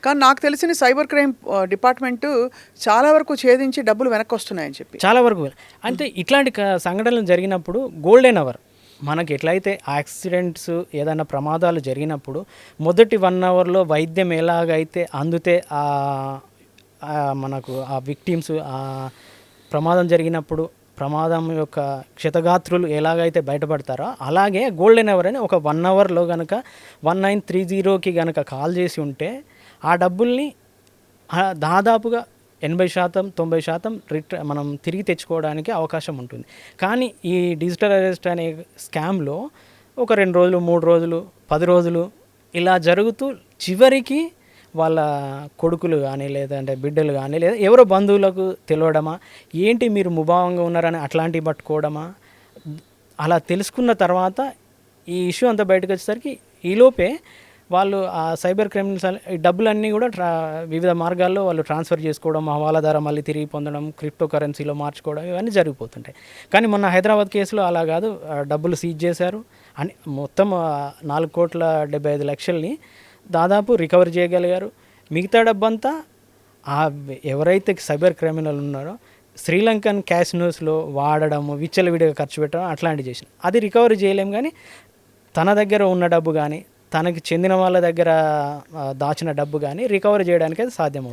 కానీ నాకు తెలిసిన సైబర్ క్రైమ్ డిపార్ట్మెంటు చాలా వరకు ఛేదించి డబ్బులు వెనక్కి వస్తున్నాయని చెప్పి. చాలా వరకు అంటే ఇట్లాంటి సంఘటనలు జరిగినప్పుడు గోల్డెన్ అవర్ మనకి ఎట్లయితే యాక్సిడెంట్స్ ఏదైనా ప్రమాదాలు జరిగినప్పుడు మొదటి 1 అవర్లో వైద్యం ఎలాగైతే అందితే మనకు ఆ విక్టిమ్స్ ప్రమాదం జరిగినప్పుడు ప్రమాదం యొక్క క్షతగాత్రులు ఎలాగైతే బయటపడతారో అలాగే గోల్డెన్ అవర్ అని ఒక 1 అవర్లో కనుక 1930కి కనుక కాల్ చేసి ఉంటే ఆ డబ్బుల్ని దాదాపుగా 80% 90% మనం తిరిగి తెచ్చుకోవడానికి అవకాశం ఉంటుంది. కానీ ఈ డిజిటల్ అరెస్ట్ అనే స్కామ్లో ఒక 2 రోజులు 3 రోజులు 10 రోజులు ఇలా జరుగుతూ చివరికి వాళ్ళ కొడుకులు కానీ లేదంటే బిడ్డలు కానీ లేదా ఎవరో బంధువులకు తెలియడమా ఏంటి మీరు ముభావంగా ఉన్నారని అట్లాంటివి పట్టుకోవడమా అలా తెలుసుకున్న తర్వాత ఈ ఇష్యూ అంతా బయటకు వచ్చేసరికి ఈలోపే వాళ్ళు ఆ సైబర్ క్రిమినల్స్ ఈ డబ్బులన్నీ కూడా వివిధ మార్గాల్లో వాళ్ళు ట్రాన్స్ఫర్ చేసుకోవడం హవాలా ద్వారా మళ్ళీ తిరిగి పొందడం క్రిప్టో కరెన్సీలో మార్చుకోవడం ఇవన్నీ జరిగిపోతుంటాయి. కానీ మొన్న హైదరాబాద్ కేసులో అలా కాదు, డబ్బులు సీజ్ చేశారు అని మొత్తం 4,75,00,000ని దాదాపు రికవర్ చేయగలిగారు. మిగతా డబ్బంతా ఎవరైతే సైబర్ క్రిమినల్ ఉన్నారో శ్రీలంకన్ క్యాసినోస్లో వాడడము విచ్చలవిడిగా ఖర్చు పెట్టడం అట్లాంటివి చేసిన అది రికవరీ చేయలేం. కానీ తన దగ్గర ఉన్న డబ్బు కానీ తనకి చెందిన వాళ్ళ దగ్గర దాచిన డబ్బు కానీ రికవరీ చేయడానికి అది సాధ్యమవుతుంది.